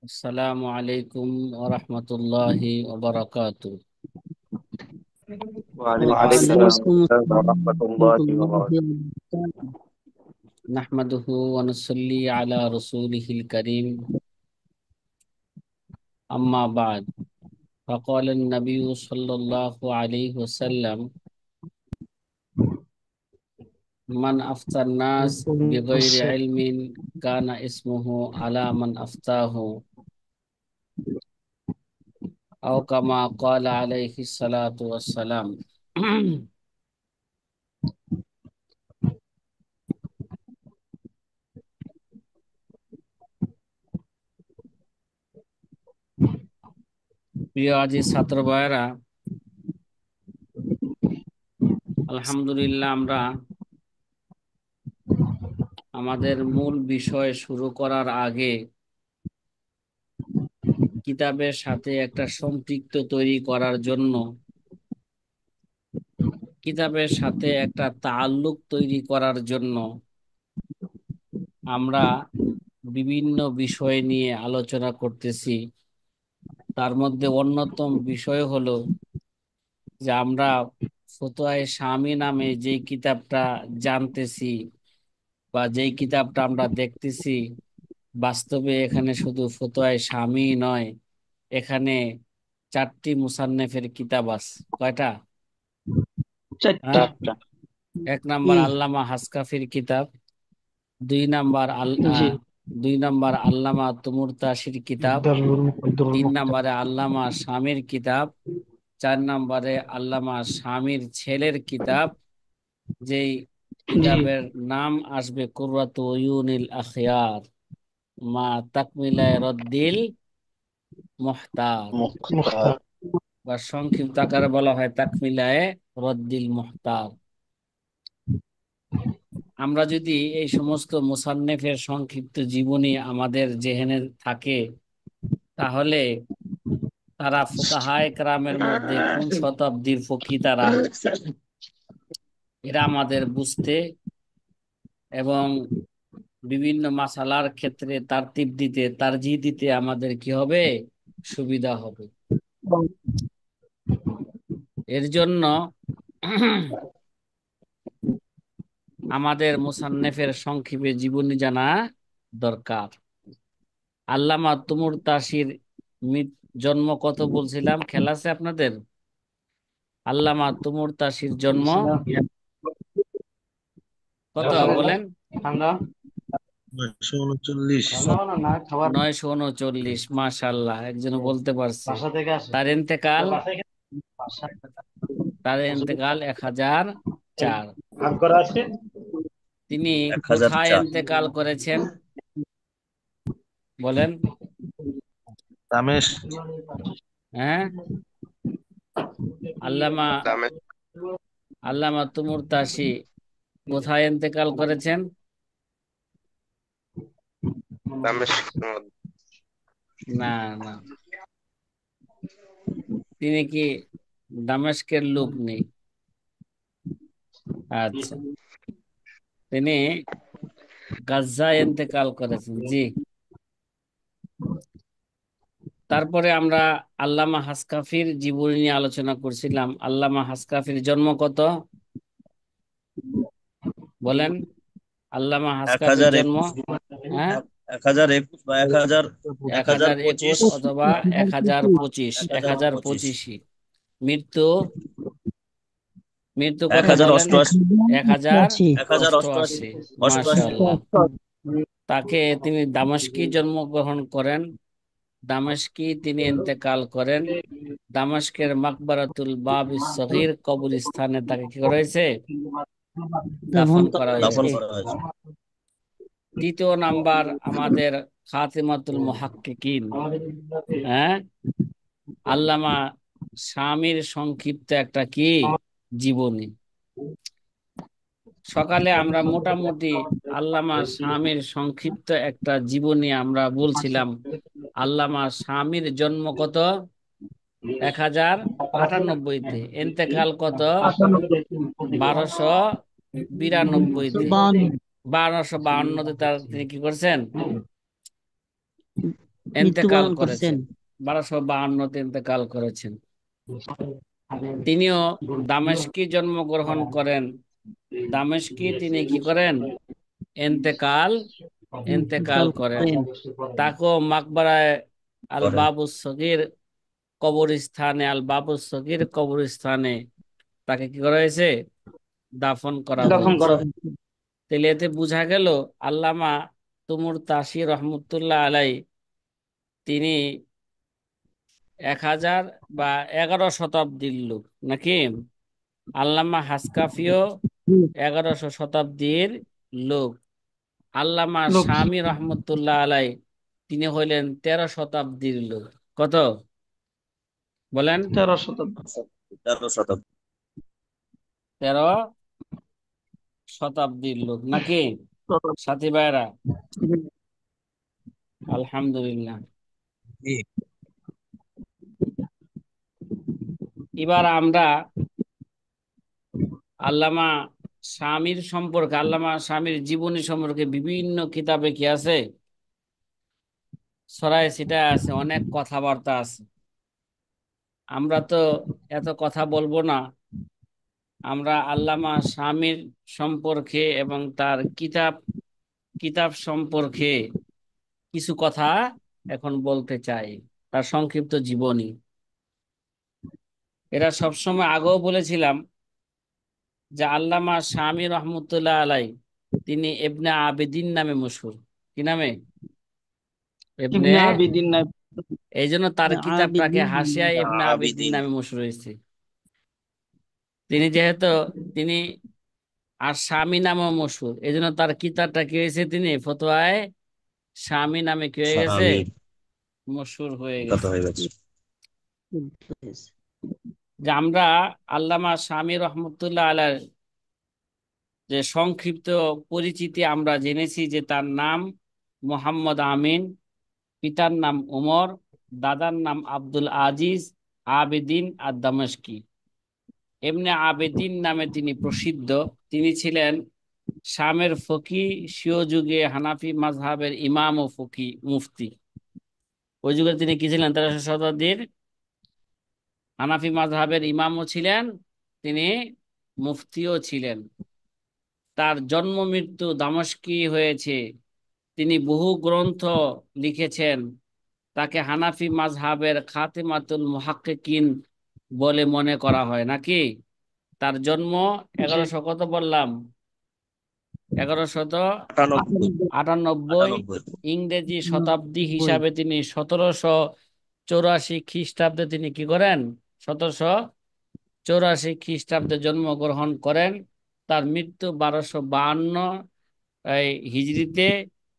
আসসালামু আলাইকুম ওয়া রাহমাতুল্লাহি ওয়া বারাকাতুহু। وعليكم السلام وعليكم ورحمة السلام ورحمة الله الله وبركاته. وبركاته. نحمده ونصلي على رسوله الكريم. أما بعد، فقال النبي صلى الله عليه وسلم: من أفتى الناس بغير علم كان اسمه على من أفتاه، أو كما قال عليه الصلاة والسلام। প্রিয় আজি ছাত্র ভাইয়েরা, আলহামদুলিল্লাহ আমরা আমাদের মূল বিষয় শুরু করার আগে কিতাবের সাথে একটা সম্পৃক্ত তৈরি করার জন্য, কিতাবের সাথে একটা তাআল্লুক তৈরি করার জন্য আমরা বিভিন্ন বিষয় নিয়ে আলোচনা করতেছি। তার মধ্যে অন্যতম বিষয় হলো যে আমরা ফতোয়ায়ে শামী নামে যেই কিতাবটা জানতেছি বা যেই কিতাবটা আমরা দেখতেছি, বাস্তবে এখানে শুধু ফতোয়ায়ে শামী নয়, এখানে 4টি মুসান্নেফের কিতাব আছে। কয়টা? চারটা। হ্যাঁ, এক নাম্বার আল্লামা হাসকাফির কিতাব, দুই নাম্বার জি। 2 নাম্বার আল্লামা তুমুরতাসির কিতাব, 3 নাম্বারে আল্লামা শামির কিতাব, 4 নাম্বারে আল্লামা শামির ছেলের কিতাব, যেই জি। কিতাবের নাম আসবে কুররাতু উয়ুনিল আখিয়ার মা তাকমিলায়ে রদ্দিল মুহতার, মুখতার। বা সংক্ষিপ্ত আকারে বলা হয় তাকমিলায়ে রদ্দিল মুহতার। আমরা যদি এই সমস্ত মুসান্নেফের সংক্ষিপ্ত জীবনী আমাদের জেহেনে থাকে, তাহলে তারা ফুকাহায়ে কেরামের মধ্যে কোন শতাব্দীর ফকি তারা, এরা আমাদের বুঝতে এবং বিভিন্ন মাসালার ক্ষেত্রে তারতিব দিতে, তারজিহ দিতে আমাদের কি হবে? সুবিধা হবে। এর জন্য আমাদের মুসান্নেফের সংক্ষেপে জীবনী জানা দরকার। আল্লামা তুমুরতাসির জন্ম কত বলছিলাম? খেলা আছে আপনাদের? আল্লামা তুমুরতাসির জন্ম কত বলেন? ঠান্ডা 939। 939। মাশাআল্লাহ, একজন বলতে পারছে। বাসা থেকে আসে। তার ইন্তেকাল, বাসা তার ইন্তেকাল 1004। ভাগ করা আছে। তিনি কোথায় 1004। ইন্তেকাল করেছেন বলেন? দামেস্ক। হ্যাঁ, আল্লামা আল্লামা তুমুরতাসি কোথায় ইন্তেকাল করেছেন? না, না, তিনি কি দামেস্কের লোক নেই। আচ্ছা, তিনি গাজ্জায় ইন্তেকাল করেছেন। জি। তারপরে আমরা আল্লামা হাসকাফির জীবনী নিয়ে আলোচনা করছিলাম। আল্লামা হাসকাফির জন্ম কত বলেন? আল্লামা হাসকাফির জন্ম 1021। হ্যাঁ, 1021 বা 1021 1025। অথবা 1025, 1025। 1025। মৃত্যু মৃত্যু কত বলেন? 1088। 1088। 1088। 88। মাশাআল্লাহ। তাকে তিনি দামেস্কে জন্মগ্রহণ করেন, দামেস্কে তিনি ইন্তেকাল করেন। দামেস্কের মাকবারাতুল বাবিস সগীর কবরস্থানে তাকে কি করা হয়েছে? দাফন করা দাফন হয়েছে। করা হয়েছে। তৃতীয় নাম্বার আমাদের খাতিমাতুল মুহাক্কিকিন, হ্যাঁ, আল্লামা শামির সংক্ষিপ্ত একটা কি জীবনী। সকালে আমরা মোটামুটি আল্লামা শামির সংক্ষিপ্ত একটা জীবনী আমরা বলছিলাম। আল্লামা শামির জন্ম কত? 1098-তে। ইন্তেকাল কত? 1292-তে। 1252-তে তিনি কি করছেন? এন্তেকাল মৃত্যুবরণ করছেন। করেছেন, 1252-তে এন্তেকাল করেছেন। তিনিও দামেস্কে জন্মগ্রহণ করেন, দামেস্কে তিনি কি করেন, এন্তেকাল এন্তেকাল ইন্তেকাল করেন। করেন। তাকেও মাকবারায় আল করেন। বাবুস সগীর কবরস্থানে, আল বাবুস সগীর কবরস্থানে তাকে কি করা হয়েছে, দাফন করা দাফন হয়েছে। করা হয়েছে। তাহলে এতে বোঝা গেল আল্লামা তুমুর তাসি রহমতুল্লাহ আলাই তিনি 1000 বা 11 শতাব্দীর লোক নাকি? আল্লামা হাসকাফিও হুম, 1100 শতাব্দীর লোক। আল্লামা লোক শামী রহমতুল্লাহ আলাই তিনি হইলেন 13 শতাব্দীর লোক। কত বলেন? 13 শতাব্দী। 13 শতাব্দী। 13 শতাব্দীর লোক নাকি সাথী ভাইরা? আলহামদুলিল্লাহ। জি। এবার আমরা আল্লামা শামীর সম্পর্কে, আল্লামা শামীর জীবনী সম্পর্কে বিভিন্ন কিতাবে কি আছে, ছড়ায় ছিটায় আছে, অনেক কথাবার্তা আছে। আমরা তো এত কথা বলবো না, আমরা আল্লামা শামীর সম্পর্কে এবং তার কিতাব কিতাব সম্পর্কে কিছু কথা এখন বলতে চাই, তার সংক্ষিপ্ত জীবনী। এরা সবসময় আগেও বলেছিলাম যে আল্লামা শামী রহমতুল্লাহ আলাই তিনি ইবনে আবিদিন নামে মশহুর। কি নামে? ইবনে, ইবনে আবিদিন নাই। এই জন্য তার কিতাবটাকে আবিদিন। হাসিয়া ইবনে আবিদিন আবিদিন। নামে মশহুর হয়েছে। তিনি যেহেতু তিনি আর স্বামী নামও মশহুর, এই জন্য তার কিতাবটা কি হয়েছে, তিনি ফতোয়ায়ে স্বামী নামে কি হয়ে গেছে, স্বামী মশহুর হয়ে কত গেছে। হয়ে গেছে। যে আমরা আল্লামা শামী রহমতুল্লাহ আলাইর যে সংক্ষিপ্ত পরিচিতি আমরা জেনেছি যে তার নাম মোহাম্মদ আমিন, পিতার নাম উমর, দাদার নাম আব্দুল আজিজ আবেদিন আর দামেস্কি। এমনি আবেদিন নামে তিনি প্রসিদ্ধ। তিনি ছিলেন শামের ফকি, স্বীয় যুগে হানাফি মাযহাবের ইমাম ও ফকি মুফতি। ওই যুগে তিনি কি ছিলেন, 1300 শতাব্দীর হানাফি মাযহাবের ইমামও ছিলেন, তিনি মুফতিও ছিলেন। তার জন্ম মৃত্যু দামেস্কে হয়েছে। তিনি বহু গ্রন্থ লিখেছেন। তাকে হানাফি মাযহাবের খাতেমাতুল মুহাক্কিকিন বলে মনে করা হয় নাকি? তার জন্ম জি। 1100 কত বললাম, 1100 98। 98। 98। ইংরেজি হুম, শতাব্দী বই। হিসাবে তিনি 1784 খ্রিস্টাব্দে তিনি কি করেন, 1784 খ্রিস্টাব্দে জন্মগ্রহণ করেন। তার মৃত্যু 1252 এই হিজরিতে।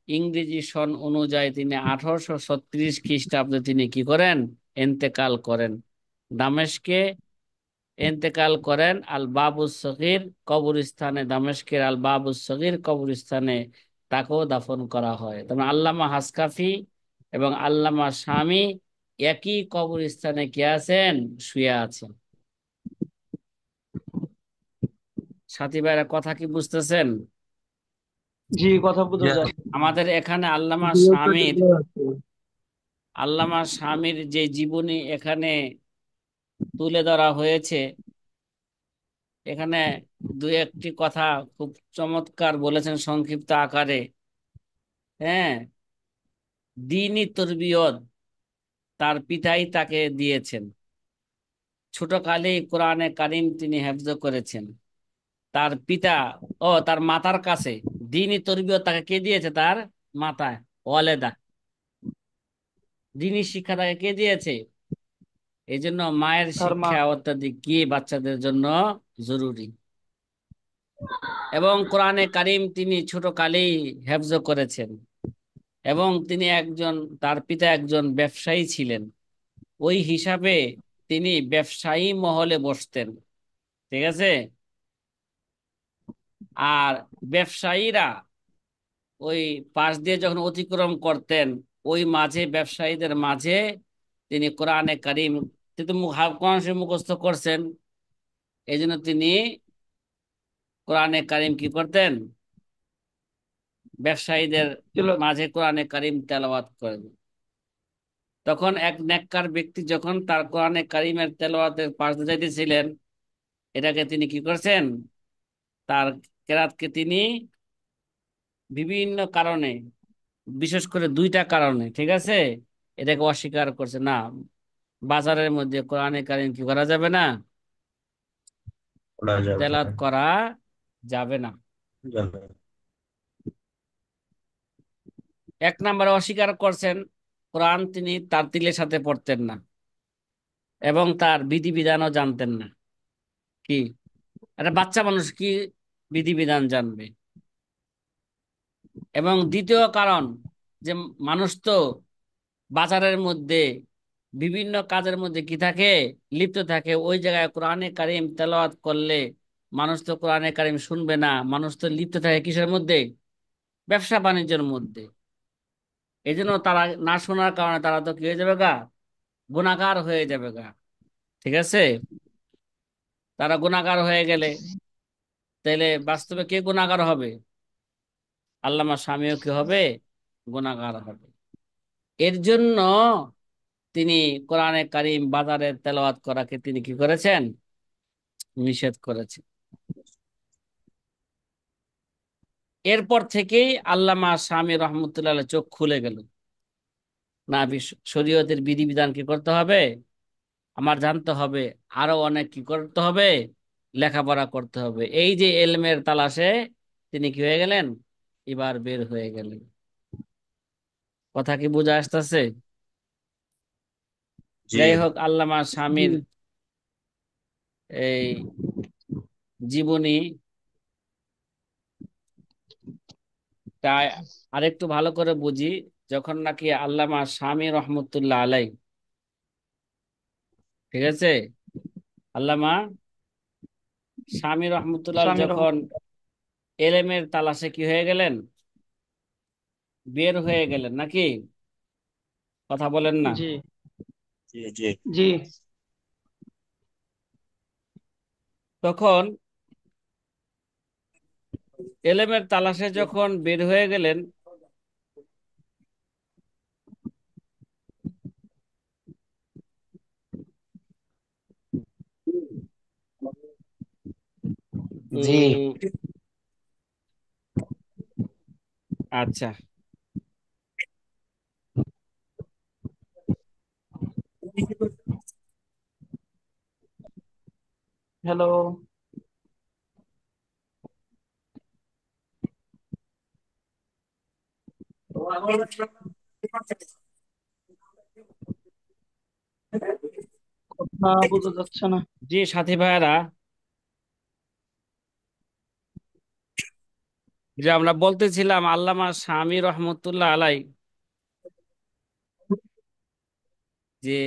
ইংরেজি সন অনুযায়ী তিনি 1836 খ্রিস্টাব্দে তিনি কি করেন, এন্তেকাল করেন। দামেস্কে এন্তেকাল করেন আল বাবুস সগীর কবরস্থানে, দামেস্কের আল বাবুস সগীর কবরস্থানে তাকেও দাফন করা হয়। তবে আল্লামা হাসকাফি এবং আল্লামা শামী একই কবরস্থানে কি আছেন, শুয়ে আছেন। সাথী ভাইরা কথা কি বুঝতেছেন? জি, কথা বোঝা যায়। আমাদের এখানে আল্লামা শামীর যে জীবনী এখানে তুলে ধরা হয়েছে, এখানে দুই একটি কথা খুব চমৎকার বলেছেন সংক্ষিপ্ত আকারে। হ্যাঁ, দ্বীনি তরবিয়ত তার পিতাই তাকে দিয়েছেন। ছোটকালেই কোরআনে কারিম তিনি হেফজ করেছেন। তার পিতা, তার মাতার কাছে দ্বীনি তরবিয়ত তাকে কে দিয়েছে, তার মাতা ওয়ালেদা। দ্বীনি শিক্ষা তাকে কে দিয়েছে? এই জন্য মায়ের তার মা। শিক্ষা অত্যাধিক কি বাচ্চাদের জন্য জরুরি। এবং কোরআনে কারিম তিনি ছোটকালেই হেফজ করেছেন। এবং তিনি একজন, তার পিতা একজন ব্যবসায়ী ছিলেন। ওই হিসাবে তিনি ব্যবসায়ী মহলে বসতেন। ঠিক আছে? আর ব্যবসায়ীরা ওই পাশ দিয়ে যখন অতিক্রম করতেন, ওই মাঝে ব্যবসায়ীদের মাঝে তিনি কোরআনে কারিম, তিনি কোরআন শরীফ মুখস্থ করছেন। এই জন্য তিনি কোরআনে কারিম কি করতেন, ব্যবসায়ীদের ছিল। মাঝে কোরআনে কারিম তেলাওয়াত করেন। তখন এক নেককার ব্যক্তি যখন তার কোরআনে কারিমের তেলাওয়াতের পাশ দিয়ে যাইতেছিলেন, এটাকে তিনি কি করছেন, তার কেরাতকে তিনি বিভিন্ন কারণে, বিশেষ করে দুইটা কারণে, ঠিক আছে, এটাকে অস্বীকার করছে না। বাজারের মধ্যে কোরআনে কারিম কি করা যাবে না, পড়া যাবে তেলাওয়াত না। করা যাবে না। যাবে। এক নম্বরে অস্বীকার করছেন, কোরআন তিনি তারতিলের সাথে পড়তেন না এবং তার বিধিবিধানও জানতেন না। কি, একটা বাচ্চা মানুষ কি বিধিবিধান জানবে? এবং দ্বিতীয় কারণ, যে মানুষ তো বাজারের মধ্যে বিভিন্ন কাজের মধ্যে কি থাকে, লিপ্ত থাকে, ওই জায়গায় কোরআনে কারিম তেলাওয়াত করলে মানুষ তো কোরআনে কারিম শুনবে না, মানুষ তো লিপ্ত থাকে কিসের মধ্যে, ব্যবসা বাণিজ্যের মধ্যে। এই জন্য তারা না শোনার কারণে তারা তো কি হয়ে যাবে গা, গুনাহগার হয়ে যাবে গা, ঠিক আছে। তারা গুনাহগার হয়ে গেলে তাইলে বাস্তবে কে গুনাহগার হবে? আল্লামা স্বামীও কি হবে, গুনাহগার হবে। এর জন্য তিনি কোরআনে কারিম বাজারে তেলাওয়াত করাকে তিনি কি করেছেন, নিষেধ করেছেন। এরপর থেকেই আল্লামা স্বামী রহমতুল্লাহ আলাইহ চোখ খুলে গেল, না শরীয়তের বিধিবিধান কি করতে হবে, আমার জানতে হবে, আরো অনেক কি করতে হবে, লেখাপড়া করতে হবে। এই যে এলমের তালাশে তিনি কি হয়ে গেলেন, এবার বের হয়ে গেলেন। কথা কি বোঝা আসতেছে? জি। যাই হোক, আল্লামা জি স্বামীর এই জীবনী তা আরেকটু ভালো করে বুঝি। যখন নাকি আল্লামা স্বামী রহমতুল্লাহ আলাই, ঠিক আছে, আল্লামা স্বামী রহমতুল্লাহ স্বামী যখন রহমতুল্লাহ। এলেমের তালাশে কি হয়ে গেলেন, বের হয়ে গেলেন নাকি, কথা বলেন না? জি জি। জি। জি। তখন এলেমের তালাশে যখন বের হয়ে গেলেন, জি। উম আচ্ছা, হ্যালো। কথা বোঝা যাচ্ছে না। জি সাথী ভাইয়ারা, যে আমরা বলতেছিলাম আল্লামা স্বামী রহমতুল্লাহ আলাই যে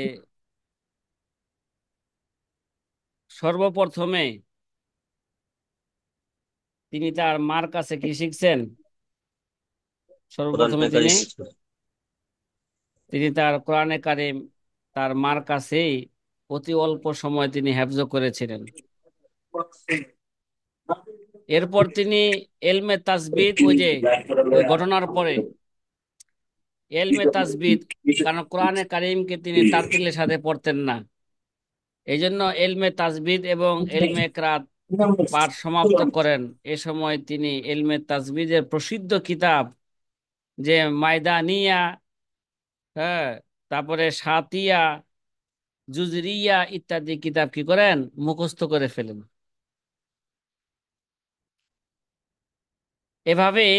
সর্বপ্রথমে তিনি তার মার কাছে কি শিখছেন, সর্বপ্রথমে কোরআনে তিনি কারিম। তিনি তার কোরআনে কারিম তার মার কাছেই অতি অল্প সময় তিনি হেফজ করেছিলেন। এরপর তিনি এলমে তাসবিদ, ওই যে ওই ঘটনার পরে এলমে তাসবিদ, কারণ কোরআনে কারিমকে তিনি তারতিলের সাথে পড়তেন না, এই জন্য এলমে তাসবিদ এবং এলমে কেরাত পাঠ সমাপ্ত করেন। এ সময় তিনি এলমে তাসবিদের প্রসিদ্ধ কিতাব যে মাইদানিয়া, হ্যাঁ, তারপরে সাতিয়া, জুজরিয়া ইত্যাদি কিতাব কি করেন, মুখস্থ করে ফেলেন। এভাবেই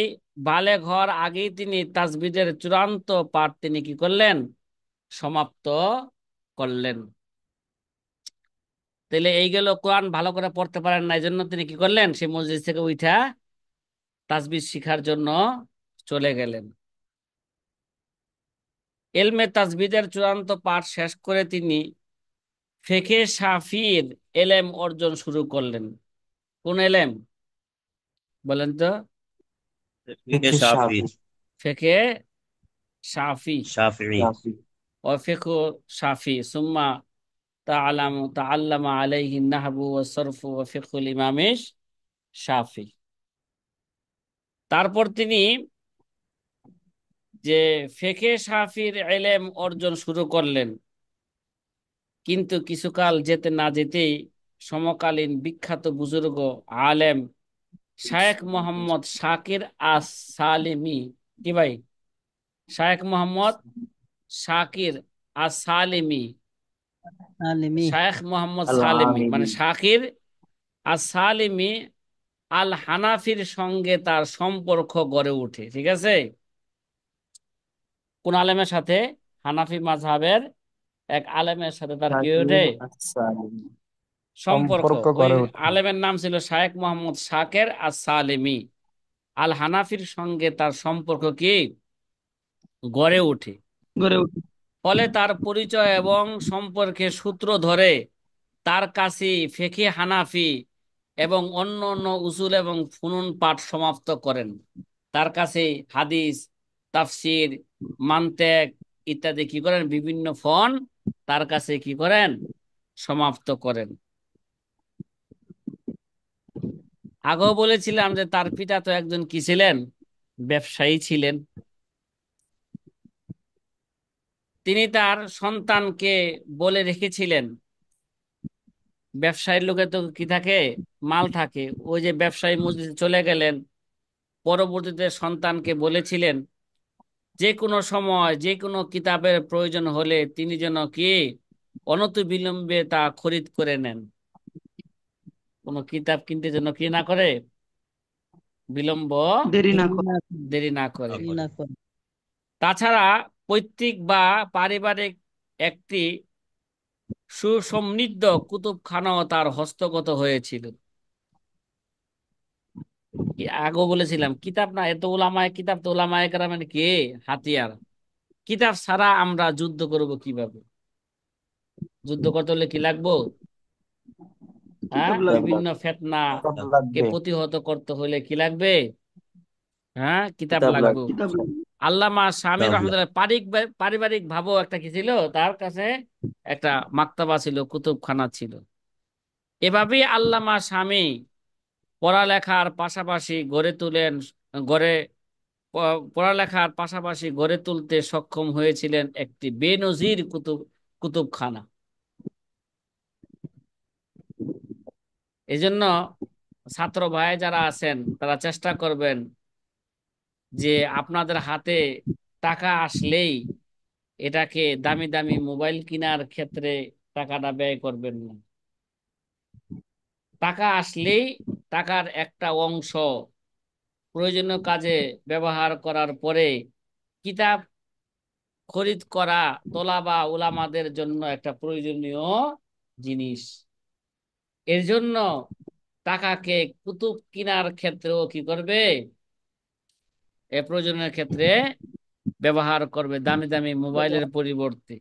বালেগ হওয়ার আগেই তিনি তাসবিদের চূড়ান্ত পাঠ তিনি কি করলেন, সমাপ্ত করলেন। তাহলে এই গেল, কোরআন ভালো করে পড়তে পারেন না, এই জন্য তিনি কি করলেন, সেই মসজিদ থেকে উঠা তাসবিদ শিখার জন্য চলে গেলেন। এলমে তাসবিদের চূড়ান্ত পাঠ শেষ করে তিনি ফিকহে শাফির এলেম অর্জন শুরু করলেন। কোন এলেম বলেন তো? ফিকহে শাফি। ফিকহে শাফি শাফিঈ। ও ফিকহ শাফি, সুম্মা তাআল্লামা আলাইহি নাহবু ওয়া সরফু ওয়া ফিকহুল ইমামিশ শাফি। তারপর তিনি যে ফিকহে শাফির ইলম অর্জন শুরু করলেন, কিন্তু কিছুকাল যেতে না যেতেই সমকালীন বিখ্যাত বুজুর্গ আলেম শায়েখ মোহাম্মদ শাকির আস সালিমি, কি ভাই, শায়েখ মোহাম্মদ শাকির আস সালিমি, আলিমি। শায়েখ মোহাম্মদ আল সালিমি আমিন। মানে শাকির আস সালিমি আল হানাফির সঙ্গে তার সম্পর্ক গড়ে ওঠে। ঠিক আছে, কোন আলেমের সাথে? হানাফি মাযহাবের এক আলেমের সাথে তার কি হয়ে ওঠে? শাকির আস-সালিম। সম্পর্ক। সম্পর্ক ওই গড়ে ওঠে। আলেমের নাম ছিল শায়েখ মোহাম্মদ শাকের আর সালেমি। আল হানাফির সঙ্গে তার সম্পর্ক কি গড়ে ওঠে। গড়ে উঠে। ফলে তার পরিচয় এবং সম্পর্কের সূত্র ধরে তার কাছে ফিকহে হানাফি এবং অন্য অন্য উসুল এবং ফুনুন পাঠ সমাপ্ত করেন। তার কাছে হাদিস, তাফসির, মান্তেক ইত্যাদি কি করেন, বিভিন্ন ফন তার কাছে কি করেন, সমাপ্ত করেন। আগেও বলেছিলাম যে তার পিতা তো একজন কি ছিলেন, ব্যবসায়ী ছিলেন। তিনি তার সন্তানকে বলে রেখেছিলেন, ব্যবসায়ীর লোকে তো কি থাকে, মাল থাকে। ওই যে ব্যবসায়ী মজলিসে চলে গেলেন, পরবর্তীতে সন্তানকে বলেছিলেন যে কোনো সময় যে কোনো কিতাবের প্রয়োজন হলে তিনি যেন কি অনতিবিলম্বে তা খরিদ করে নেন। কোনো কিতাব কিনতে যেন কি না করে, বিলম্ব, দেরি না দেরি করে। না দেরি না করে। দেরি না করে। তাছাড়া পৈতৃক বা পারিবারিক একটি সুসমৃদ্ধ কুতুবখানাও তার হস্তগত হয়েছিল। কি আগেও বলেছিলাম, কিতাব না, এত উলামায়ে কিতাব তো উলামায়ে কেরামের কি হাতিয়ার। কিতাব ছাড়া আমরা যুদ্ধ করব কিভাবে? যুদ্ধ করতে হলে কি লাগবো? হ্যাঁ, কিতাব লাগবে। বিভিন্ন ফিতনা কিতাব কে লাগবে। প্রতিহত করতে হলে কি লাগবে? হ্যাঁ, কিতাব কিতাব লাগবে। লাগবে। কিতাব লাগবে। আল্লামা শামীর কিতাব লাগবে। রহমতুল্লাহ পারিবারিক ভাবেও একটা কি ছিল, তার কাছে একটা মাকতাবা ছিল, কুতুবখানা ছিল। এভাবেই আল্লামা শামী পড়ালেখার পাশাপাশি গড়ে পড়ালেখার পাশাপাশি গড়ে তুলতে সক্ষম হয়েছিলেন একটি বেনজির কুতুবখানা। এজন্য ছাত্র ভাই যারা আছেন তারা চেষ্টা করবেন যে আপনাদের হাতে টাকা আসলেই এটাকে দামি দামি মোবাইল কেনার ক্ষেত্রে টাকাটা ব্যয় করবেন না। টাকা আসলেই টাকার একটা অংশ প্রয়োজনীয় কাজে ব্যবহার করার পরে কিতাব খরিদ করা তোলাবা উলামাদের জন্য একটা প্রয়োজনীয় জিনিস। এর জন্য টাকাকে কুতুব কিনার ক্ষেত্রেও কি করবে, প্রয়োজনের ক্ষেত্রে ব্যবহার করবে, দামি দামি মোবাইলের পরিবর্তে।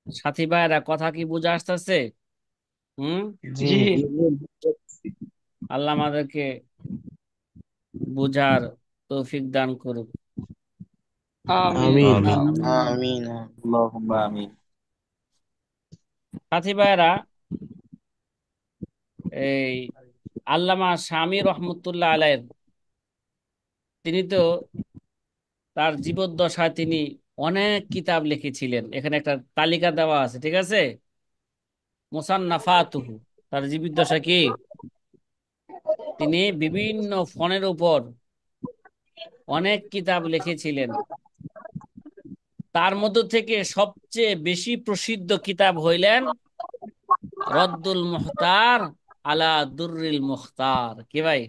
সাথী ভাইরা কথা কি বুঝে আসতেছে? হুম। জি। জি। আল্লাহ আমাদেরকে বুঝার তৌফিক দান করুক। আমিন। আমিন। আমিন। আমিন। আল্লাহুম্মা আমিন। সাথী ভাইরা, এই আল্লামা শামী রহমতুল্লাহ আলাইহির, তিনি তো তার জীবদ্দশায় তিনি অনেক কিতাব লিখেছিলেন। এখানে একটা তালিকা দেওয়া আছে, ঠিক আছে। মুসান্নাফাতুহু, তার জীবদ্দশা কি, তিনি বিভিন্ন ফনের উপর অনেক কিতাব লিখেছিলেন। তার মধ্য থেকে সবচেয়ে বেশি প্রসিদ্ধ কিতাব হইলেন রদ্দুল মুখতার আলা দুররিল মুখতার। কি ভাই?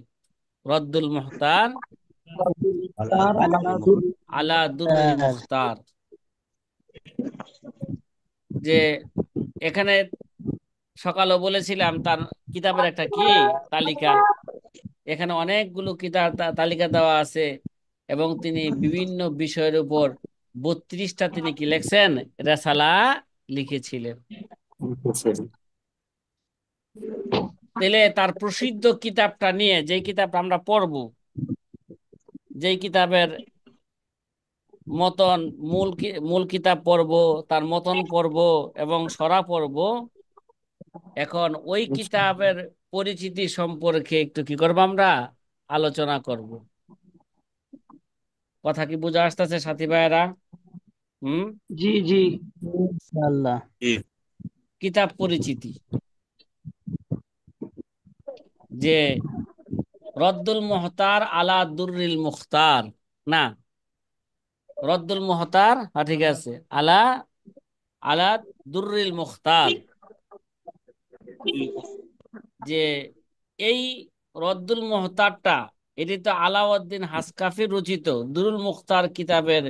রদ্দুল মুখতার তার আলাদা। আলা দুররিল মুখতার। যে এখানে সকালে বলেছিলাম তার কিতাবের একটা কি তালিকা, এখানে অনেকগুলো কিতাব তালিকা দেওয়া আছে। এবং তিনি বিভিন্ন বিষয়ের উপর 32টা তিনি কি লিখছেন, রেসালা লিখেছিলেন। তাহলে তার প্রসিদ্ধ কিতাবটা নিয়ে, যেই কিতাবটা আমরা পড়ব, যেই কিতাবের মতন মূল কিতাব পড়ব, তার মতন পড়ব এবং সরা পড়ব। এখন ওই কিতাবের পরিচিতি সম্পর্কে একটু কি করবো আমরা আলোচনা করব। কথা কি বোঝা আসতেছে সাথী ভাইয়েরা? হুম। জি জি। ইনশাআল্লাহ। জি কিতাব পরিচিতি, যে রদ্দুল মুহতার আলা দুররিল মুখতার, না রদ্দুল মুহতার, হ্যাঁ ঠিক আছে, আলা আলা দুররিল মুখতার, যে এই রদ্দুল মুহতারটা, এটি তো আলাউদ্দিন হাসকাফি রচিত দুরুল মুখতার কিতাবের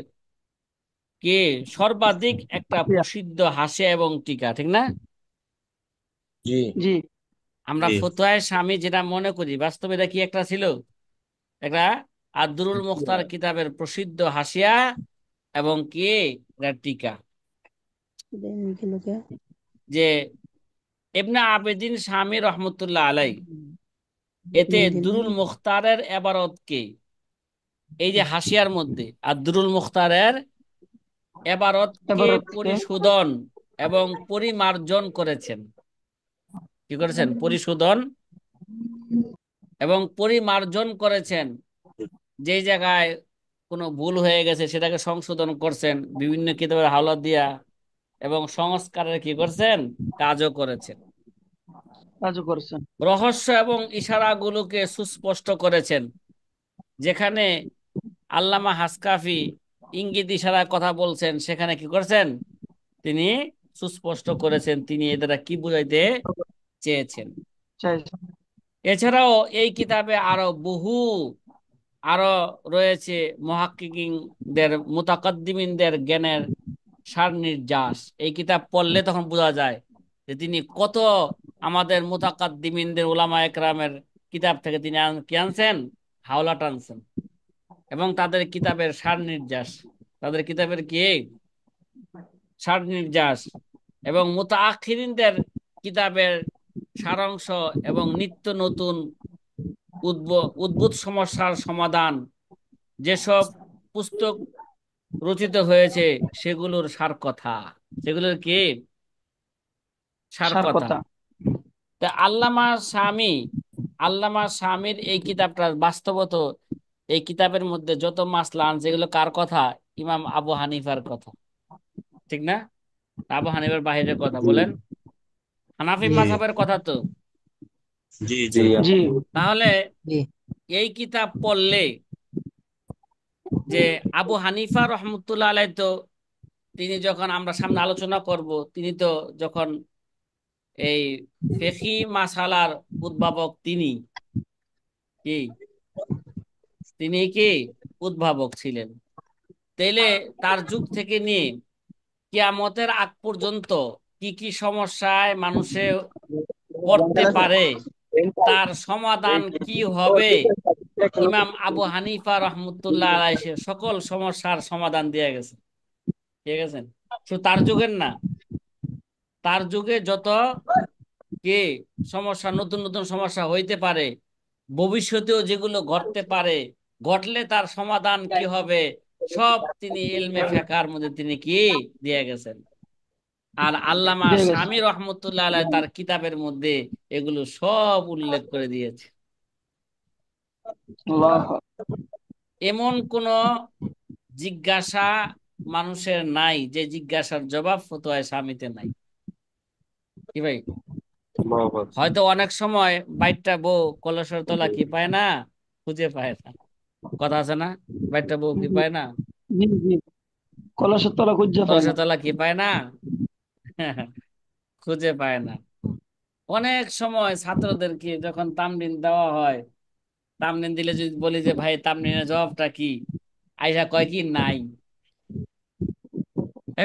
কে সর্বাধিক একটা প্রসিদ্ধ হাসিয়া এবং টিকা, ঠিক না? জি জি আমরা জি ফতোয়ায়ে শামী যেটা মনে করি, বাস্তবে এটা কি একটা ছিল, একটা আদ-দুরুল মুখতার কিতাবের প্রসিদ্ধ হাসিয়া এবং কি এটা টিকা, যে ইবনে আবেদিন শামী রহমতুল্লাহ আলাই এতে দুরুল মুখতারের এবারতকে, এই যে হাসিয়ার মধ্যে আর দুরুল মুখতারের এবারতকে এবারত থেকে পরিশোধন এবং পরিমার্জন করেছেন। কি করেছেন? পরিশোধন এবং পরিমার্জন করেছেন। যেই জায়গায় কোনো ভুল হয়ে গেছে সেটাকে সংশোধন করছেন বিভিন্ন কিতাবের হাওলা দিয়া, এবং সংস্কারের কি করছেন, কাজও করেছেন। কাজও করছেন। রহস্য এবং ইশারাগুলোকে সুস্পষ্ট করেছেন। যেখানে আল্লামা হাসকাফি ইঙ্গিত ইশারায় কথা বলছেন, সেখানে কি করছেন, তিনি সুস্পষ্ট করেছেন তিনি এ দ্বারা কি বুঝাইতে চেয়েছেন। চাইছেন। এছাড়াও এই কিতাবে আরো রয়েছে মুহাক্কিকিনদের মুতাকাদ্দিমিনদের জ্ঞানের সার নির্যাস। এই কিতাব পড়লে তখন বোঝা যায় যে তিনি কত আমাদের মুতাকাদ্দিমিনদের উলামা একরামের কিতাব থেকে তিনি কি আনছেন, হাওলা টানছেন, এবং তাদের কিতাবের সার নির্যাস, তাদের কিতাবের কি সার নির্যাস, এবং মুতাআখিরিনদের কিতাবের সারাংশ এবং নিত্য নতুন উদ্ভূত সমস্যার সমাধান, যেসব পুস্তক রচিত হয়েছে সেগুলোর সার কথা, সেগুলোর কি সার সার কথা। কথা। তা আল্লামা শামীর এই কিতাবটা বাস্তবত, এই কিতাবের মধ্যে যত মাসলা আনছে এগুলো কার কথা? ইমাম আবু হানিফার কথা, ঠিক না? আবু হানিফার বাহিরের কথা জি বলেন, হানাফি জি মাযহাবের কথা তো। জি জি জি তাহলে জি এই কিতাব পড়লে, যে আবু হানিফা রহমতুল্লাহ আলাই তো, তিনি যখন আমরা সামনে আলোচনা করব, তিনি তো যখন এই ফিকহি মাসালার উদ্ভাবক, কি তিনি কি উদ্ভাবক ছিলেন। তাইলে তার যুগ থেকে নিয়ে কিয়ামতের আগ পর্যন্ত কি কি সমস্যায় মানুষে পড়তে পারে, তার সমাধান কি হবে, ইমাম আবু হানিফা রহমতুল্লাহ আলাইহি সে সকল সমস্যার সমাধান দিয়ে গেছে, ঠিক আছে? শুধু তার যুগের না, তার যুগে যত কি সমস্যা, নতুন নতুন সমস্যা হইতে পারে, ভবিষ্যতেও যেগুলো ঘটতে পারে, ঘটলে তার সমাধান কি হবে, সব তিনি ইলমে ফিকহের মধ্যে তিনি কি দিয়ে গেছেন। আর আল্লামা দিয়ে গেছে। শামী রহমতুল্লাহ আলাইহি তার কিতাবের মধ্যে এগুলো সব উল্লেখ করে দিয়েছে। আল্লাহ। এমন কোন জিজ্ঞাসা মানুষের নাই যে জিজ্ঞাসার জবাব ফতোয়ায়ে শামীতে নাই। কি ভাই? হয়তো অনেক সময় বাইরটা বউ কলসের তলা কি পায় না, খুঁজে পায় না, কথা আছে না, বাইরটা বউ কি পায় না, জি জি। কলসের তলা খুঁজে পায় না। কলসের তলা কি পায় না, খুঁজে পায় না। অনেক সময় ছাত্রদেরকে যখন তামরিন দেওয়া হয়, তামরিন দিলে যদি বলি যে ভাই তামরিনের জবাবটা কি, আইসা কয় কি নাই।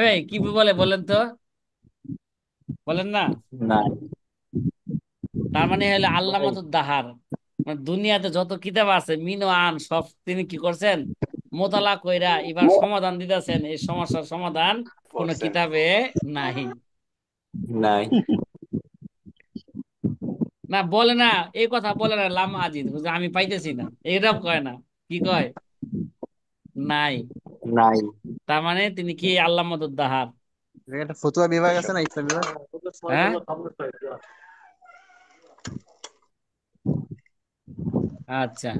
ভাই কি বলে বলেন তো, বলেন না? না তার মানে হলো আল্লামাতুদ দাহার, মানে দুনিয়াতে যত কিতাব আছে মিন ও আন সব তিনি কি করছেন, মোতালা কইরা এবার সমাধান দিতেছেন। এই সমস্যার সমাধান কোন কিতাবে নাই। নাই না বলে না, এই কথা বলে না লাম আজিদ, বুঝলে আমি পাইতেছি না, এরকম কয় না, কি কয়, নাই। নাই তার মানে তিনি কি আল্লামাতুদ দাহার। একটা ফতুয়া বিভাগ আছে না, ইসলাম বিভাগ? হ্যাঁ, আচ্ছা,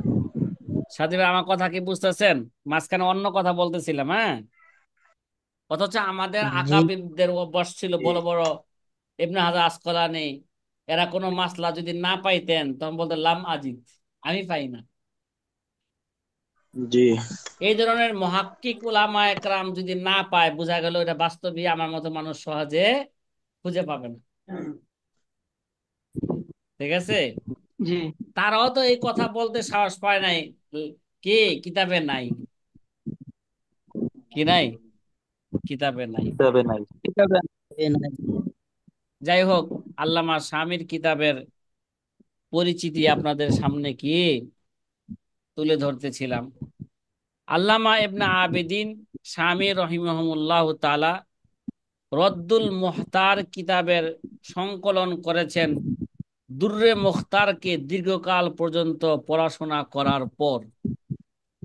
সাথী ভাই আমার কথা কি বুঝতেছেন? মাঝখানে অন্য কথা বলতেছিলাম, হ্যাঁ। অথচ আমাদের জি আকাবিরদের অভ্যাস ছিল, জি বড় বড় ইবনে হাজার আসকালানি, এরা কোনো মাসলা যদি না পাইতেন তখন বলতেন লাম আজিদ, আমি পাই না। জি এই ধরনের মুহাক্কিক উলামা একরাম যদি না পায়, বোঝা গেল এটা বাস্তবে আমার মতো মানুষ সহজে খুঁজে পাবে না। ঠিক আছে। জি তারাও তো এই কথা বলতে সাহস পায় নাই। কি কিতাবে নাই? কি নাই? কিতাবে নাই। তবে নাই। কিতাবে এ নাই। যাই হোক, আল্লামা শামির কিতাবের পরিচিতি আপনাদের সামনে কি তুলে ধরতেছিলাম। আল্লামা ইবনে আবিদিন শামি রহিমাহুল্লাহ তাআলা রদ্দুল মুখতার কিতাবের সংকলন করেছেন দুররে মুখতারকে দীর্ঘকাল পর্যন্ত পড়াশোনা করার পর।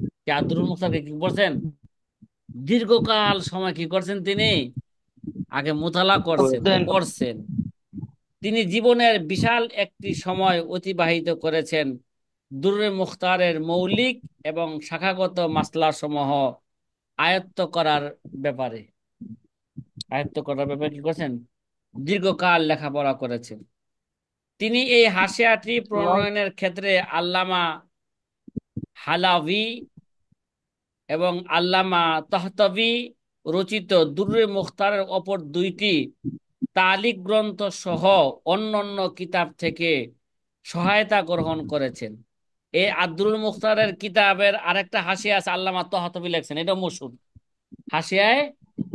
কি দুররে মুখতারকে কি করছেন? দীর্ঘকাল সময় কি করছেন তিনি? আগে মুতালা করছেন, অধ্যয়ন করে। পড়ছেন। তিনি জীবনের বিশাল একটি সময় অতিবাহিত করেছেন দুররে মুখতারের মৌলিক এবং শাখাগত মাসলাসমূহ আয়ত্ত করার ব্যাপারে। আয়ত্ত করার ব্যাপারে কি করছেন? দীর্ঘকাল লেখাপড়া করেছেন। তিনি এই হাশিয়াটি আল্লাহ- প্রণয়নের ক্ষেত্রে আল্লামা হালাভি এবং আল্লামা তাহতাবি রচিত দুররে মুখতারের অপর দুইটি তালিক গ্রন্থ সহ অন্যান্য কিতাব থেকে সহায়তা গ্রহণ করেছেন। এই আব্দুল মুখতারের কিতাবের আরেকটা হাসিয়া আছে, আল্লামা তহতবি লেখছেন, এটা মশহুর হাসিয়ায়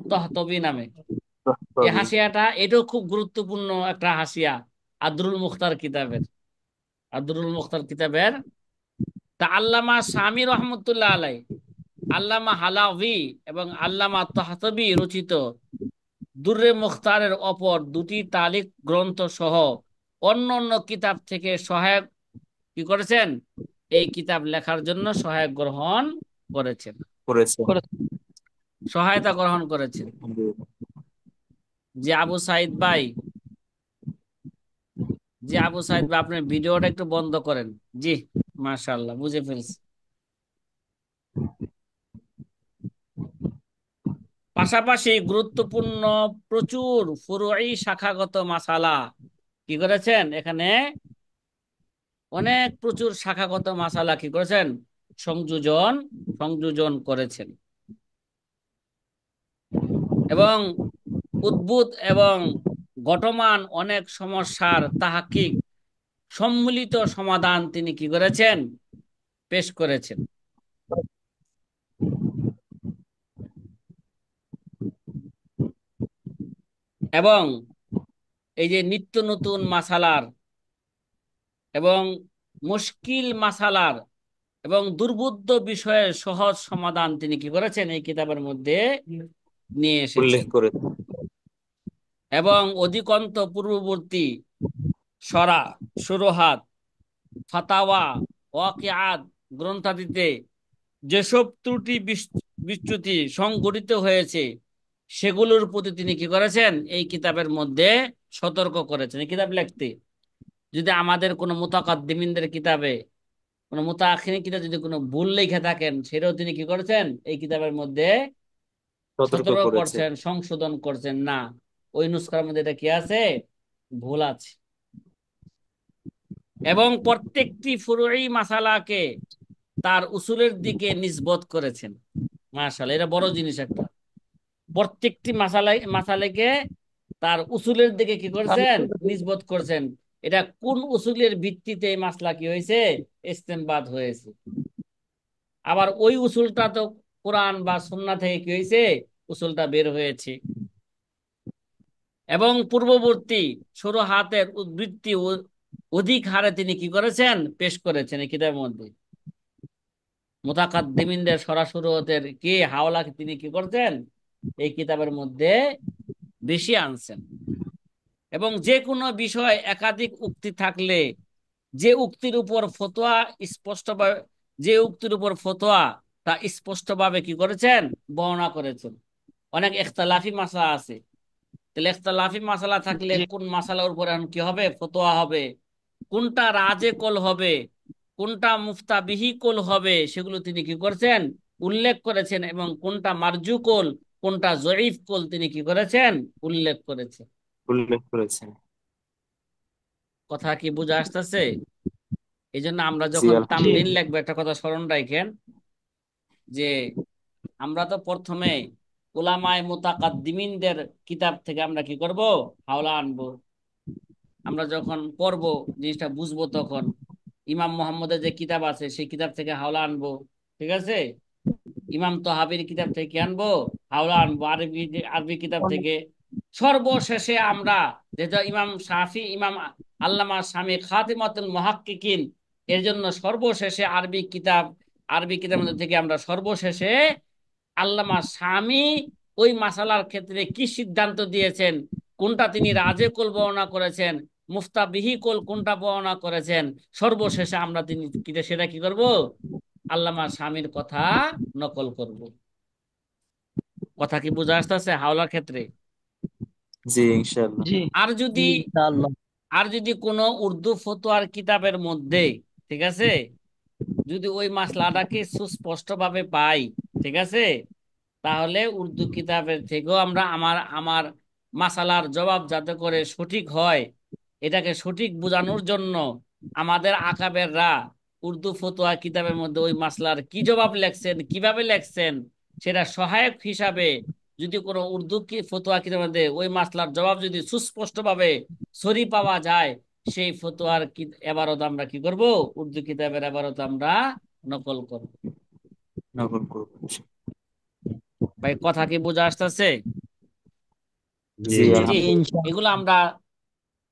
তহতবি নামে। এই তবে হাসিয়াটা এটাও খুব গুরুত্বপূর্ণ একটা হাসিয়া আব্দুল মুখতার কিতাবের। আব্দুল মুখতার কিতাবের তা আল্লামা শামী রহমতুল্লাহ আলাই, আল্লামা হালাভি এবং আল্লামা তহতবি রচিত দুররে মুখতারের অপর দুটি তালিক গ্রন্থ সহ অন্যান্য কিতাব থেকে সহায়ক কি করেছেন? এই কিতাব লেখার জন্য সহায়ক গ্রহণ করেছেন, করেছে। করে। সহায়তা গ্রহণ করেছেন। যে আবু সাইদ ভাই, যে আবু সাইদ ভাই, আপনার ভিডিওটা একটু বন্ধ করেন। জি, মাশাআল্লাহ, বুঝে ফেলছি। পাশাপাশি গুরুত্বপূর্ণ প্রচুর ফুরুই শাখাগত মাসালা কি করেছেন এখানে? অনেক প্রচুর শাখাগত মাসালা কি করেছেন? সংযোজন সংযোজন করেছেন। এবং উদ্ভূত এবং ঘটমান অনেক সমস্যার তাহাকিক সম্মিলিত সমাধান তিনি কি করেছেন? পেশ করেছেন। এবং এই যে নিত্য নতুন মাসালার এবং মুশকিল মাসালার এবং দুর্বোধ্য বিষয়ের সহজ সমাধান তিনি কি করেছেন? এই কিতাবের মধ্যে নিয়ে উল্লেখ এসেছেন। করেছে। এবং অধিকন্ত পূর্ববর্তী সরা, সুরহাত, ফাতাওয়া, ওয়াকিআত গ্রন্থাদিতে যেসব ত্রুটি বিচ্যুতি সংঘটিত হয়েছে সেগুলোর প্রতি তিনি কি করেছেন? এই কিতাবের মধ্যে সতর্ক করেছেন। এই কিতাব লিখতে যদি আমাদের কোনো মুতাকাদ্দিমিনদের কিতাবে, কোনো মুতাআখিরিন কিতাবে যদি কোনো ভুল লিখে থাকেন, সেটাও তিনি কি করেছেন? এই কিতাবের মধ্যে সতর্ক সতর্ক করেছে। করছেন, সংশোধন করছেন। না, ওই নুসখার মধ্যে এটা কি আছে? ভুল আছে। এবং প্রত্যেকটি ফুরুই মাসালাকে তার উসুলের দিকে নিসবত করেছেন। মাশাআল্লাহ, এটা বড় জিনিস একটা। প্রত্যেকটি মাসালাকে তার উসুলের দিকে কি করছেন? নিসবত করছেন। এটা কোন উসুলের ভিত্তিতে এই মাসলা কি হয়েছে? ইস্তেমবাদ হয়েছে। আবার ওই উসুলটা তো কোরআন বা সুন্নাহ থেকে কি হয়েছে? উসুলটা বের হয়েছে। এবং পূর্ববর্তী সুরহাতের উদ্ধৃতি অধিক হারে তিনি কি করেছেন? পেশ করেছেন এই কিতাবের মধ্যে। মুতাকাদ্দিমিনদের সরাসুরতের কি হাওলা তিনি কি করছেন? এই কিতাবের মধ্যে বেশি আনছেন। এবং যে কোনো বিষয় একাধিক উক্তি থাকলে যে উক্তির উপর ফতোয়া স্পষ্টভাবে, যে উক্তির উপর ফতোয়া তা স্পষ্টভাবে কি করেছেন? বর্ণনা করেছেন। অনেক ইখতিলাফি মাসলা আছে, তাহলে ইখতিলাফি মাসালা থাকলে জি কোন মাসালার উপর এখন কি হবে? ফতোয়া হবে। কোনটা রাজে কল হবে, কোনটা মুফতাবিহি কোল হবে সেগুলো তিনি কি করেছেন, উল্লেখ করেছেন, এবং কোনটা মারজু কোল, কোনটা জয়ীফ কোল তিনি কি করেছেন, উল্লেখ করেছেন। উল্লেখ করেছেন। কথা কি বুঝে আসতেছে? এই জন্য আমরা জি যখন জি তামরিন লিখবো একটা কথা স্মরণ রাখেন, যে আমরা তো প্রথমে উলামায়ে মুতাকাদ্দিমিনদের কিতাব থেকে আমরা কি করব, হাওলা আনবো। আমরা যখন পড়বো জিনিসটা বুঝবো, তখন ইমাম মোহাম্মদের যে কিতাব আছে সেই কিতাব থেকে হাওলা আনবো। ঠিক আছে? ইমাম তহাবির কিতাব থেকে কি আনবো, হাওলা আনবো, আরবি আরবি কিতাব থেকে। সর্বশেষে আমরা, যেটা ইমাম শাফি, ইমাম আল্লামা শামী খাতিমাতুল মুহাক্কিকিন, এর জন্য সর্বশেষে আরবি কিতাবের মধ্যে থেকে আমরা সর্বশেষে আল্লামা শামী ওই মাসালার ক্ষেত্রে কি সিদ্ধান্ত দিয়েছেন, কোনটা তিনি রাজে কোল বর্ণনা করেছেন, মুফতাবিহি কোল কোনটা বর্ণনা করেছেন, সর্বশেষে আমরা সেটা কি করব, আল্লামা শামীর কথা নকল করব। কথা কি বুঝা আসতেছে হাওলার ক্ষেত্রে? জি ইনশাআল্লাহ। জি আর যদি ইনশাআল্লাহ। আর যদি কোনো উর্দু ফতোয়ার কিতাবের মধ্যে, ঠিক আছে, যদি ওই মাসলাটাকে সুস্পষ্টভাবে পাই, ঠিক আছে, তাহলে উর্দু কিতাবের থেকেও আমরা আমার আমার মাসালার জবাব যাতে করে সঠিক হয়, এটাকে সঠিক বোঝানোর জন্য আমাদের আকাবেররা উর্দু ফতোয়া কিতাবের মধ্যে ওই মাসলার কি জবাব লেখছেন, কিভাবে লেখছেন, সেটা সহায়ক হিসাবে যদি কোনো উর্দু ফতোয়া কিতাবের মধ্যে ওই মাসলার জবাব যদি সুস্পষ্টভাবে সরি পাওয়া যায়, সেই ফতোয়ার এবারত আমরা কি করব, উর্দু কিতাবের এবারত আমরা নকল করব। নকল করব। ভাই কথা কি বোঝা আসতেছে? জি জি জি। আলহামদুলিল্লাহ। এগুলো আমরা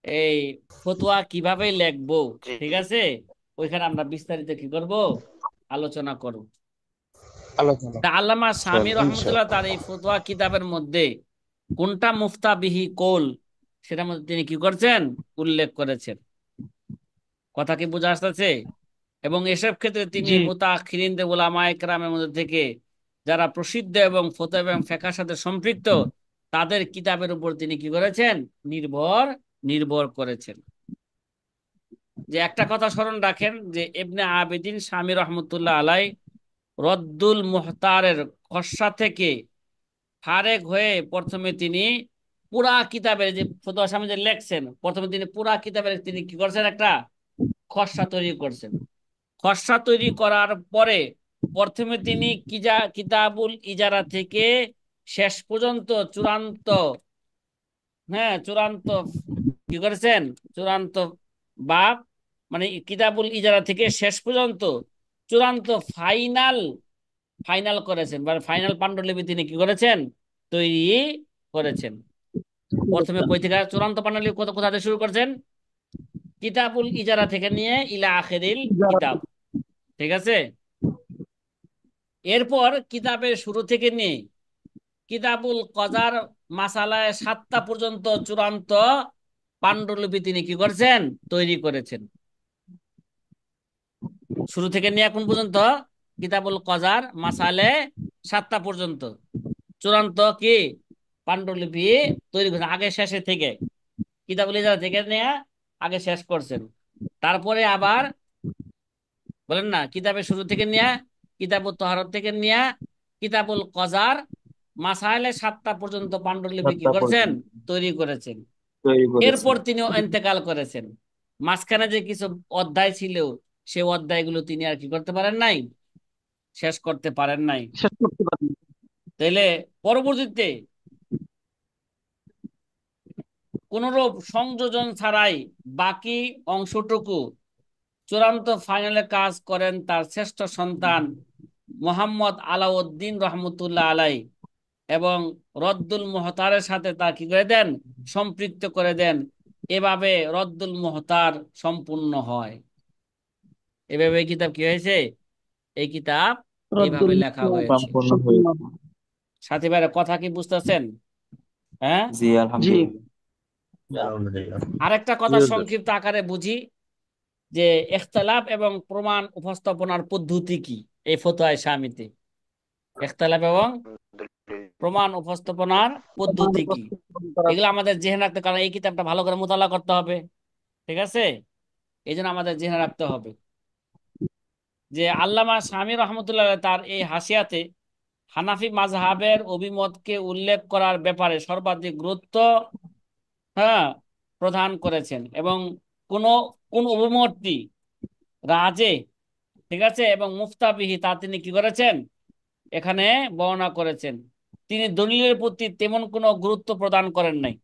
এই ফতোয়া কিভাবে লিখবো, ঠিক আছে, ওইখানে আমরা বিস্তারিত কি করব, আলোচনা করব। আলোচনা তা আল্লামা শামী ইনশাআল্লাহ। রহমতুল্লাহ তার এই ফতোয়া কিতাবের মধ্যে কোনটা মুফতাবিহি কোল, সেটার মধ্যে তিনি কি করছেন, উল্লেখ করেছেন। কথা কি বোঝা আসতেছে? এবং এসব ক্ষেত্রে তিনি জি মুতাআখিরিনদের উলামায়ে কেরামের মধ্যে থেকে যারা প্রসিদ্ধ এবং ফতোয়া এবং ফিকহের সাথে সম্পৃক্ত, তাদের কিতাবের উপর তিনি কি করেছেন, নির্ভর নির্ভর করেছেন। যে একটা কথা স্মরণ রাখেন, যে ইবনে আবিদিন শামী রহমতুল্লাহ আলাই রদ্দুল মুহতারের খসড়া থেকে ফারেক হয়ে প্রথমে তিনি পুরা কিতাবের, যে ফতোয়া শামী যে লেখছেন, প্রথমে তিনি পুরা কিতাবের তিনি কি করছেন, একটা খসড়া তৈরি করছেন। খসড়া তৈরি করার পরে প্রথমে তিনি কিতাবুল ইজারা থেকে শেষ পর্যন্ত চূড়ান্ত, হ্যাঁ চূড়ান্ত কি করেছেন, চূড়ান্ত বাব, মানে কিতাবুল ইজারা থেকে শেষ পর্যন্ত চূড়ান্ত ফাইনাল ফাইনাল করেছেন, বা ফাইনাল পান্ডুলিপি তিনি কি করেছেন, তৈরি করেছেন। প্রথমে কই থেকে চূড়ান্ত পান্ডুলিপি কোথা থেকে শুরু করেছেন, কিতাবুল ইজারা থেকে নিয়ে ইলা আখিরিল কিতাব। ঠিক আছে? এরপর কিতাবের শুরু থেকে নিয়ে কিতাবুল কজার মাসালায় 7টা পর্যন্ত চূড়ান্ত পান্ডুলিপি তিনি কি করেছেন, তৈরি করেছেন। শুরু থেকে নিয়ে এখন পর্যন্ত কিতাবুল কজার মাসালে 7টা পর্যন্ত চূড়ান্ত কি পান্ডুলিপি তৈরি করেছেন, আগে শেষে থেকে কিতাবুল ইজারা থেকে নিয়ে আগে শেষ করছেন। তারপরে আবার বলেন না, কিতাবের শুরু থেকে নিয়ে কিতাবুল তহারত থেকে নিয়ে কিতাবুল কজার মাসাইলে 7টা পর্যন্ত পান্ডুলিপি কি 7টা করছেন, পর্যন্ত তৈরি করেছেন। তৈরি এরপর করেছেন। তিনি ইন্তেকাল করেছেন। মাঝখানে যে কিছু অধ্যায় ছিল, সেই অধ্যায়গুলো তিনি আর কি করতে পারেন নাই, শেষ করতে পারেন নাই। শেষ করতে পারি। তাইলে পরবর্তীতে কোনরূপ সংযোজন ছাড়াই বাকি অংশটুকু চূড়ান্ত ফাইনালে কাজ করেন তার শ্রেষ্ঠ সন্তান মোহাম্মদ আলাউদ্দিন রহমতুল্লাহ আলাই, এবং রদ্দুল মুহতারের সাথে তা কি করে দেন, সম্পৃক্ত করে দেন। এভাবে রদ্দুল মুহতার সম্পূর্ণ হয়। এভাবে এই কিতাব কি হয়েছে, এই কিতাব এইভাবে রদ্দুল লেখা হয়েছে। সম্পূর্ণ সম্পূর্ণ। হয়েছে। সাথী ভাইরা কথা কি বুঝতেছেন? হ্যাঁ। জি জি আলহামদুলিল্লাহ। আলহামদুলিল্লাহ। আরেকটা জি কথা হুজুর। সংক্ষিপ্ত আকারে বুঝি, যে ইখতিলাফ এবং প্রমাণ উপস্থাপনার পদ্ধতি কি এই ফতোয়ায়ে শামিতে, ইখতিলাফ এবং প্রমাণ উপস্থাপনার প্রমাণ পদ্ধতি কি, উপস্থাপন করা। এগুলো আমাদের জেনে রাখতে, কারণ এই কিতাবটা ভালো করে মোতালা করতে হবে। ঠিক আছে? এই জন্য আমাদের জেনে রাখতে হবে। যে আল্লামা শামী রহমতুল্লাহ তার এই হাসিয়াতে হানাফি মাযহাবের অভিমতকে উল্লেখ করার ব্যাপারে সর্বাধিক গুরুত্ব হ্যাঁ প্রদান করেছেন, এবং কোন কোন অভিমতটি রাজে, ঠিক আছে, এবং মুফতাবিহি তা তিনি কি করেছেন এখানে বর্ণনা করেছেন। তিনি দলিলের প্রতি তেমন কোনো গুরুত্ব প্রদান করেন নাই।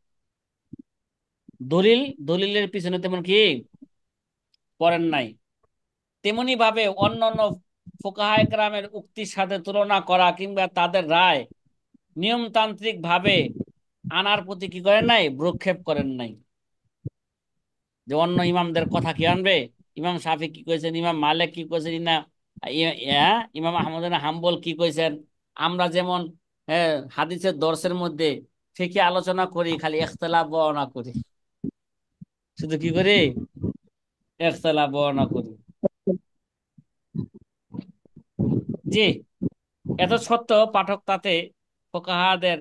দলিলের পিছনে তেমন কি পড়েন নাই। তেমনি ভাবে অন্যান্য ফুকাহায়ে কেরামের উক্তির সাথে তুলনা করা কিংবা তাদের রায় নিয়মতান্ত্রিক ভাবে আনার প্রতি কি করেন নাই, ভ্রুক্ষেপ করেন নাই। যে অন্য ইমামদের কথা কি আনবে, ইমাম শাফি কি কইছেন, ইমাম মালিক কি কইছেন, ইমাম আহমদ ইবনে হাম্বল কি কইছেন। আমরা যেমন হাদিসের দর্শের মধ্যে ফিকহি আলোচনা করি, খালি ইখতিলাফ বর্ণনা করি, শুধু কি করি, ইখতিলাফ বর্ণনা করি। জি, এত সত্ত্বেও পাঠক তাতে ফুকাহাদের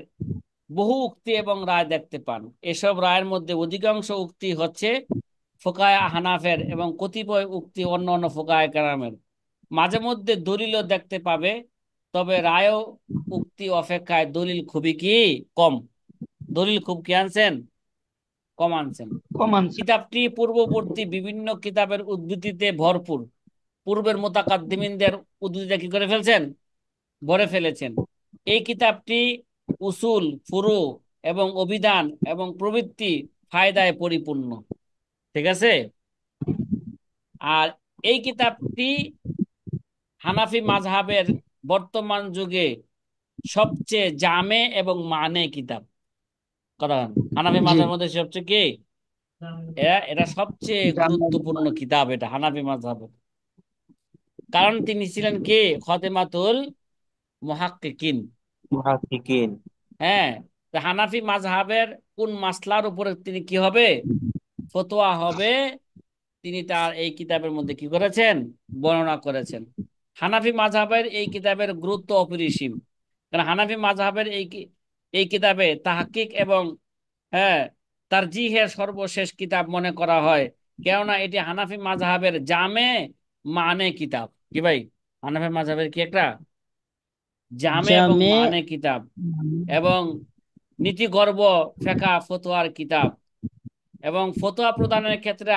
বহু উক্তি এবং রায় দেখতে পান। এসব রায়ের মধ্যে অধিকাংশ উক্তি হচ্ছে ফুকায়ে হানাফের এবং কতিপয় উক্তি অন্য অন্য ফুকায়ে কেরামের। মাঝে মধ্যে দলিলও দেখতে পাবে, তবে রায়ও উক্তি অপেক্ষায় দলিল খুবই কি কম। দলিল খুব কি আনছেন, কম আনছেন। কমান স্যার। কিতাবটি পূর্ববর্তী বিভিন্ন কিতাবের উদ্ধৃতিতে ভরপুর। পূর্বের মুতাকাদ্দিমিনদের উদ্ধৃতিতে কি করে ফেলছেন, ভরে ফেলেছেন। এই কিতাবটি উসুল, ফুরু এবং অভিধান এবং প্রবৃত্তি ফায়দায় পরিপূর্ণ, ঠিক আছে। আর এই কিতাবটি হানাফি মাযহাবের বর্তমান যুগে সবচেয়ে জামে এবং মানে কিতাব। কথা বলেন। হানাফি জি, মাযহাবের মধ্যে সবচেয়ে কি, এটা সবচেয়ে জান্নাত। গুরুত্বপূর্ণ কিতাব এটা হানাফি মাযহাবের। কারণ তিনি ছিলেন কি খতেমাতুল মুহাক্কিকিন। মুহাক্কিকিন। হ্যাঁ, তো হানাফি মাযহাবের কোন মাসলার উপরে তিনি কি হবে, ফতোয়া হবে, তিনি তার এই কিতাবের মধ্যে কি করেছেন, বর্ণনা করেছেন। হানাফি মাযহাবের এই কিতাবের গুরুত্ব অপরিসীম। কারণ হানাফি মাযহাবের এই কিতাবে তাহকিক এবং হ্যাঁ তারজিহের সর্বশেষ কিতাব মনে করা হয়, কেননা এটি হানাফি মাযহাবের জামে মানে কিতাব। কি ভাই, হানাফি মাযহাবের কি একটা জামে এবং জামে মানে কিতাব, এবং নীতিগর্ভ ফেকা ফতোয়ার কিতাব, এবং ফতোয়া প্রদানের ক্ষেত্রে